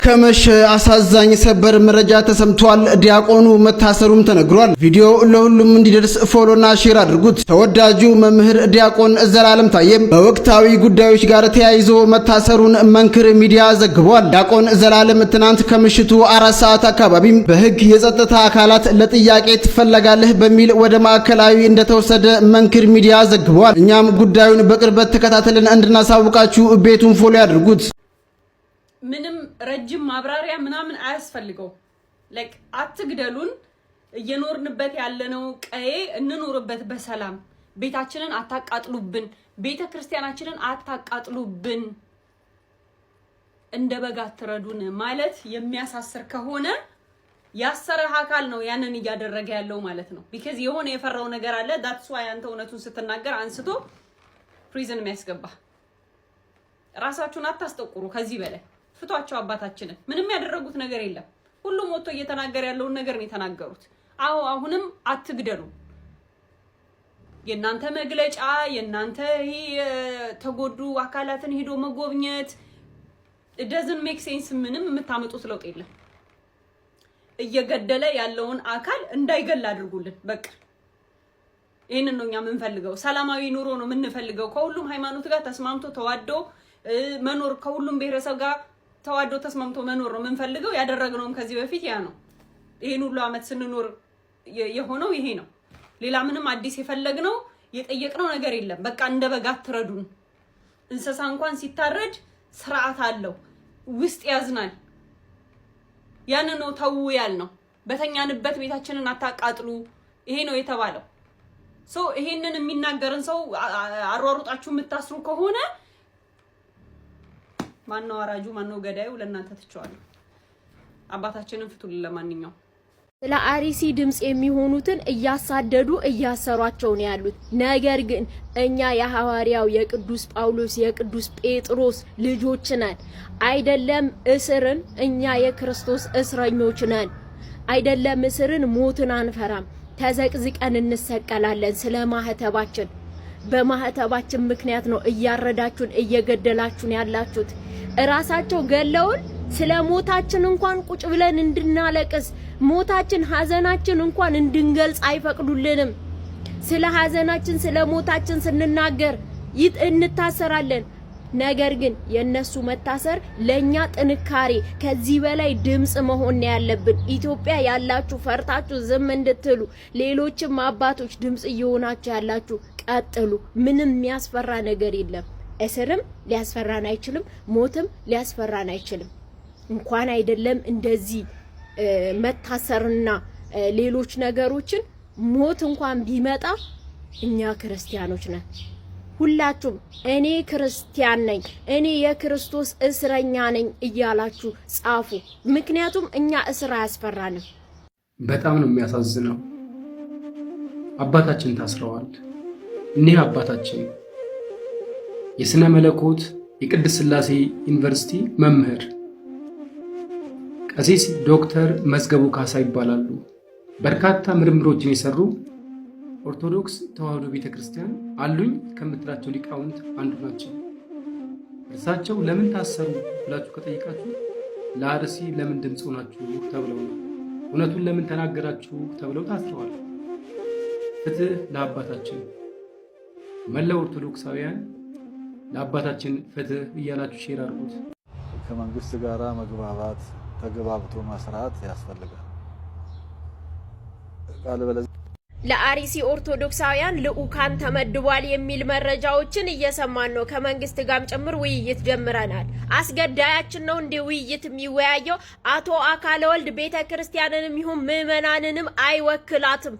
ከመሸ አሳዛኝ ሰበር መረጃ ተሰምቷል። ዲያቆኑ መታሰሩም ተነግሯል። ቪዲዮ ለሁሉም እንዲደርስ ፎሎና ሼር አድርጉት። ተወዳጁ መምህር ዲያቆን ዘላለም ታዬም በወቅታዊ ጉዳዮች ጋር ተያይዞ መታሰሩን መንክር ሚዲያ ዘግቧል። ዲያቆን ዘላለም ትናንት ከምሽቱ 4 ሰዓት አካባቢም በሕግ የጸጥታ አካላት ለጥያቄ ትፈለጋለህ በሚል ወደ ማዕከላዊ እንደተወሰደ መንክር ሚዲያ ዘግቧል። እኛም ጉዳዩን በቅርበት ተከታተልን እንድናሳውቃችሁ ቤቱን ፎሎ ያድርጉት። ምንም ረጅም ማብራሪያ ምናምን አያስፈልገው። ላይክ አትግደሉን፣ እየኖርንበት ያለነው ቀዬ እንኖርበት በሰላም ቤታችንን አታቃጥሉብን፣ ቤተክርስቲያናችንን አታቃጥሉብን፣ እንደ በግ አትረዱን ማለት የሚያሳስር ከሆነ ያሰረህ አካል ነው ያንን እያደረገ ያለው ማለት ነው። ቢካዝ የሆነ የፈራው ነገር አለ። ዳትስ ዋይ አንተ እውነቱን ስትናገር አንስቶ ፕሪዝን የሚያስገባ ራሳችሁን አታስጠቁሩ። ከዚህ በላይ ፍቷቸው አባታችንን። ምንም ያደረጉት ነገር የለም። ሁሉም ወጥቶ እየተናገረ ያለውን ነገር ነው የተናገሩት። አሁንም አትግደሉ። የናንተ መግለጫ የናንተ ተጎዱ አካላትን ሄዶ መጎብኘት it doesn't make sense። ምንም የምታመጡት ለውጥ የለም። እየገደለ ያለውን አካል እንዳይገል አድርጉልን። በቃ ይሄንን ነው እኛ የምንፈልገው። ሰላማዊ ኑሮ ነው የምንፈልገው። ከሁሉም ሃይማኖት ጋር ተስማምቶ ተዋዶ መኖር፣ ከሁሉም ብሔረሰብ ጋር ተዋዶ ተስማምቶ መኖር ነው የምንፈልገው። ያደረግነውም ከዚህ በፊት ያ ነው። ይሄን ሁሉ አመት ስንኖር የሆነው ይሄ ነው። ሌላ ምንም አዲስ የፈለግነው የጠየቅነው ነገር የለም። በቃ እንደ በግ አትረዱን። እንስሳ እንኳን ሲታረድ ስርዓት አለው፣ ውስጥ ያዝናል። ያን ነው ተው ያልነው። በተኛንበት ቤታችንን አታቃጥሉ ይሄ ነው የተባለው። ይሄንን የሚናገርን ሰው አሯሩጣችሁ የምታስሩ ከሆነ ማነው አራጁ ማነው ገዳዩ? ለእናንተ ትቸዋለሁ። አባታችንን ፍቱልን። ለማንኛውም ስለ አርሲ ድምጽ የሚሆኑትን እያሳደዱ እያሰሯቸው ነው ያሉት። ነገር ግን እኛ የሐዋርያው የቅዱስ ጳውሎስ የቅዱስ ጴጥሮስ ልጆች ነን። አይደለም እስርን፣ እኛ የክርስቶስ እስረኞች ነን። አይደለም እስርን፣ ሞትን አንፈራም። ተዘቅዝቀን እንሰቀላለን ስለ ማህተባችን። በማህተባችን ምክንያት ነው እያረዳችሁን እየገደላችሁን ያላችሁት። እራሳቸው ገለውን ስለ ሞታችን እንኳን ቁጭ ብለን እንድናለቅስ ሞታችን ሐዘናችን እንኳን እንድንገልጽ አይፈቅዱልንም። ስለ ሐዘናችን ስለ ሞታችን ስንናገር እንታሰራለን። ነገር ግን የነሱ መታሰር ለኛ ጥንካሬ፣ ከዚህ በላይ ድምጽ መሆን ያለብን። ኢትዮጵያ ያላችሁ ፈርታችሁ ዝም እንድትሉ፣ ሌሎችም አባቶች ድምጽ እየሆናችሁ ያላችሁ ቀጥሉ። ምንም የሚያስፈራ ነገር የለም። እስርም ሊያስፈራን አይችልም፣ ሞትም ሊያስፈራን አይችልም። እንኳን አይደለም እንደዚህ መታሰርና ሌሎች ነገሮችን ሞት እንኳን ቢመጣ እኛ ክርስቲያኖች ነን። ሁላችሁም እኔ ክርስቲያን ነኝ፣ እኔ የክርስቶስ እስረኛ ነኝ እያላችሁ ጻፉ። ምክንያቱም እኛ እስር አያስፈራንም። በጣም ነው የሚያሳዝነው። አባታችን ታስረዋል። እኒህ አባታችን የስነ መለኮት የቅድስት ሥላሴ ዩኒቨርሲቲ መምህር ቀሲስ ዶክተር መዝገቡ ካሳ ይባላሉ። በርካታ ምርምሮችን የሰሩ ኦርቶዶክስ ተዋሕዶ ቤተክርስቲያን አሉኝ ከምትላቸው ሊቃውንት አንዱ ናቸው። እርሳቸው ለምን ታሰሩ ብላችሁ ከጠይቃችሁ ለአርሲ ለምን ድምፅ ሆናችሁ ተብለው ነው። እውነቱን ለምን ተናገራችሁ ተብለው ታስረዋል። ፍትህ ለአባታችን። መላው ኦርቶዶክሳውያን ለአባታችን ፍትህ እያላችሁ ሼር አድርጉት። ከመንግስት ጋራ መግባባት ተግባብቶ መስራት ያስፈልጋል። ለአርሲ ኦርቶዶክሳውያን ልኡካን ተመድቧል የሚል መረጃዎችን እየሰማን ነው። ከመንግስት ጋርም ጭምር ውይይት ጀምረናል። አስገዳያችን ነው እንደ ውይይት የሚወያየው። አቶ አካለ ወልድ ቤተክርስቲያንንም ይሁን ምዕመናንንም አይወክላትም።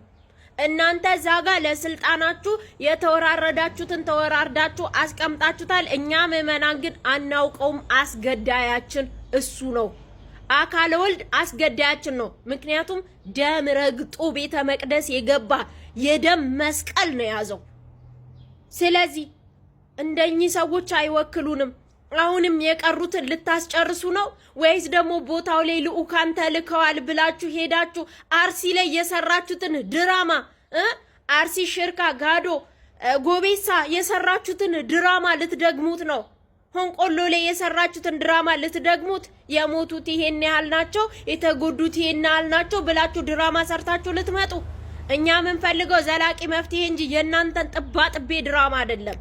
እናንተ ዛጋ ለስልጣናችሁ የተወራረዳችሁትን ተወራርዳችሁ አስቀምጣችሁታል። እኛ ምዕመናን ግን አናውቀውም። አስገዳያችን እሱ ነው። አካለ ወልድ አስገዳያችን ነው። ምክንያቱም ደም ረግጦ ቤተ መቅደስ የገባ የደም መስቀል ነው ያዘው። ስለዚህ እንደኚህ ሰዎች አይወክሉንም። አሁንም የቀሩትን ልታስጨርሱ ነው ወይስ ደግሞ ቦታው ላይ ልኡካን ተልከዋል ብላችሁ ሄዳችሁ አርሲ ላይ የሰራችሁትን ድራማ አርሲ ሽርካ ጋዶ ጎቤሳ የሰራችሁትን ድራማ ልትደግሙት ነው? ሆንቆሎ ላይ የሰራችሁትን ድራማ ልትደግሙት የሞቱት ይሄን ያህል ናቸው የተጎዱት ይሄን ያህል ናቸው ብላችሁ ድራማ ሰርታችሁ ልትመጡ እኛ ምን ፈልገው ዘላቂ መፍትሄ እንጂ የናንተን ጥባጥቤ ድራማ አይደለም።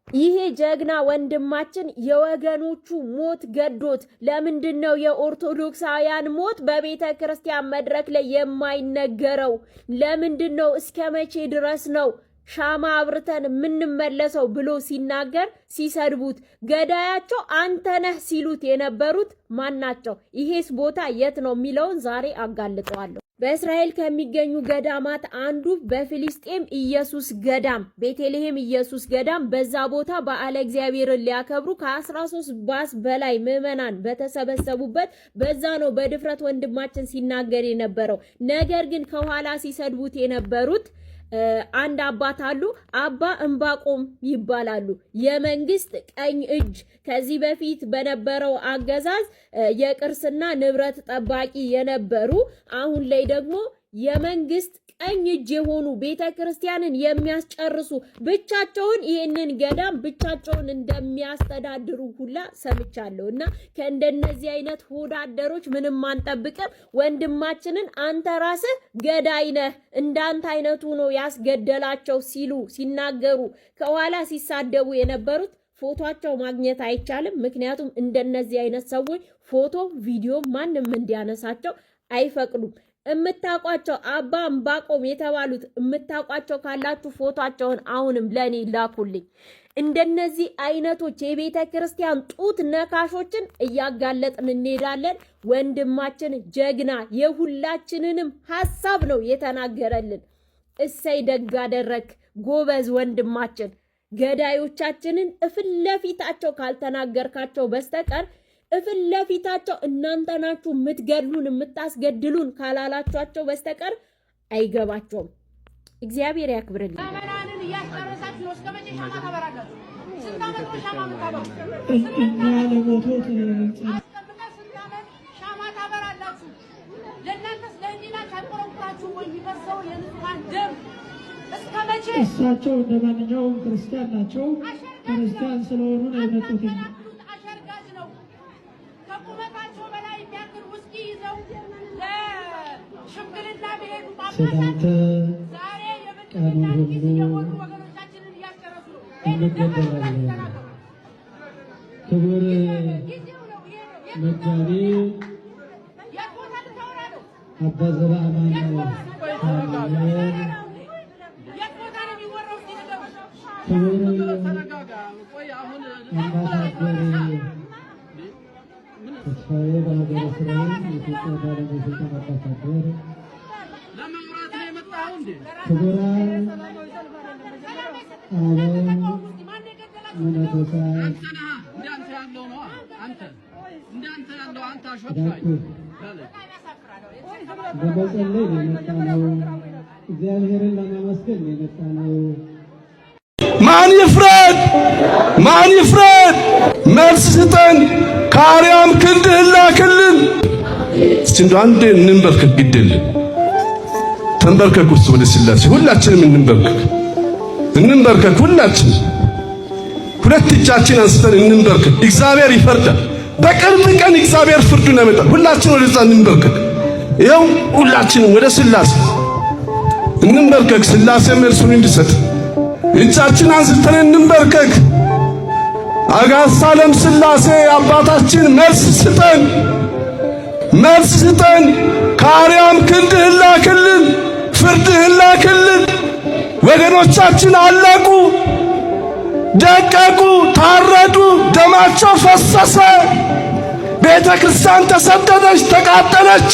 ይሄ ጀግና ወንድማችን የወገኖቹ ሞት ገዶት ለምንድነው የኦርቶዶክሳውያን ሞት በቤተ ክርስቲያን መድረክ ላይ የማይነገረው? ለምንድነው እስከመቼ ድረስ ነው ሻማ አብርተን የምንመለሰው ብሎ ሲናገር ሲሰድቡት ገዳያቸው አንተ ነህ ሲሉት የነበሩት ማናቸው? ይሄስ ቦታ የት ነው የሚለውን ዛሬ አጋልጠዋለሁ። በእስራኤል ከሚገኙ ገዳማት አንዱ በፊሊስጤም ኢየሱስ ገዳም ቤተልሔም ኢየሱስ ገዳም በዛ ቦታ በዓለ እግዚአብሔርን ሊያከብሩ ከ13 ባስ በላይ ምዕመናን በተሰበሰቡበት በዛ ነው በድፍረት ወንድማችን ሲናገር የነበረው። ነገር ግን ከኋላ ሲሰድቡት የነበሩት አንድ አባት አሉ። አባ እንባቆም ይባላሉ። የመንግስት ቀኝ እጅ ከዚህ በፊት በነበረው አገዛዝ የቅርስና ንብረት ጠባቂ የነበሩ አሁን ላይ ደግሞ የመንግስት ቀኝ እጅ የሆኑ ቤተክርስቲያንን የሚያስጨርሱ ብቻቸውን ይሄንን ገዳም ብቻቸውን እንደሚያስተዳድሩ ሁላ ሰምቻለሁና ከእንደነዚህ አይነት ሆዳደሮች ምንም አንጠብቅም። ወንድማችንን አንተ ራስህ ገዳይ ነህ እንዳንተ አይነቱ ነው ያስገደላቸው ሲሉ ሲናገሩ ከኋላ ሲሳደቡ የነበሩት ፎቶአቸው ማግኘት አይቻልም። ምክንያቱም እንደነዚህ አይነት ሰዎች ፎቶ ቪዲዮ ማንም እንዲያነሳቸው አይፈቅዱም። እምታቋቸው አባ እንባቆም የተባሉት እምታቋቸው ካላችሁ ፎቶአቸውን አሁንም ለኔ ላኩልኝ። እንደነዚህ አይነቶች የቤተ ክርስቲያን ጡት ነካሾችን እያጋለጥን እንሄዳለን። ወንድማችን ጀግና የሁላችንንም ሐሳብ ነው የተናገረልን። እሰይ ደግ አደረክ ጎበዝ ወንድማችን። ገዳዮቻችንን እፍለፊታቸው ካልተናገርካቸው በስተቀር እፍለፊታቸው እናንተ ናችሁ የምትገድሉን የምታስገድሉን ካላላችኋቸው በስተቀር አይገባቸውም። እግዚአብሔር ያክብርልኝ። ዘመናንን እያስጨረሳችሁ ነው። እስከመቼ ሻማ ታበራላችሁ? ስንት ዓመት ነው ሻማ የምታበሩ? እኛ ለሞቱት አስቀምጠ ስንት ዓመት ሻማ ታበራላችሁ? ለእናንተስ ለህሊናችሁ አይቆረቁራችሁም ወይ? የሚፈሰው የንጹሐን ደም እስከመቼ? እሳቸው እንደ ማንኛውም ክርስቲያን ናቸው። ክርስቲያን ስለሆኑ ነው የመጡት። አሸርጋጅ ነው። ከቁመታቸው በላይ የሚያክል ውስኪ ይዘው ለሽምግልና ቢሄዱ ጳጳሳት ዛሬ የምንድና ጊዜ የሆኑ ወገኖቻችንን እያስጨረሱ ነው። እንገደላለን። ክቡር መጋቢ የቦታ ልታወራ ነው። አባ ዘበአማን ክቡር አምባሳደር ተስፋዬ በሀገረ እስራኤል የኢትዮጵያ ባለስልጣን አምባሳደር፣ ክቡራን አበው መነኮሳት፣ በመጸለይ የመጣ ነው። እግዚአብሔርን ለማመስገን የመጣ ነው። ማን ይፍረድ? ማን ይፍረድ? መልስ ስጠን። ከአርያም ክንድህን ላክልን። እስቲ እንደው አንዴ እንንበርከክ። ግድል ተንበርከክ ውስጥ ወደ ሥላሴ ሁላችንም እንንበርከክ። ሁላችን ሁለት እጃችን አንስተን እንንበርከክ። እግዚአብሔር ይፈርዳል። በቅርብ ቀን እግዚአብሔር ፍርዱን ያመጣል። ሁላችን ወደዛ እንንበርከክ። ይኸው ሁላችንም ወደ ሥላሴ እንንበርከክ። ሥላሴ መልሱን እንዲሰጥ እጃችን አንስተን እንንበርከክ። አጋዕዝተ ዓለም ሥላሴ አባታችን መልስ ስጠን፣ መልስ ስጠን። ከአርያም ክንድህን ላክልን፣ ፍርድህን ላክልን። ወገኖቻችን አለቁ፣ ደቀቁ፣ ታረዱ፣ ደማቸው ፈሰሰ። ቤተ ክርስቲያን ተሰደደች፣ ተቃጠለች።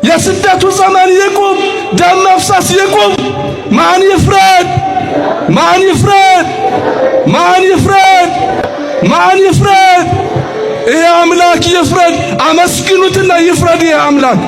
የስደቱ ዘመን ይቁም፣ ደም መፍሰስ ይቁም። ማን ይፍረድ? ማን ይፍረድ? ማን ይፍረድ? ማን ይፍረድ? ይሄ አምላክ ይፍረድ። አመስግኑትና ይፍረድ ይሄ አምላክ።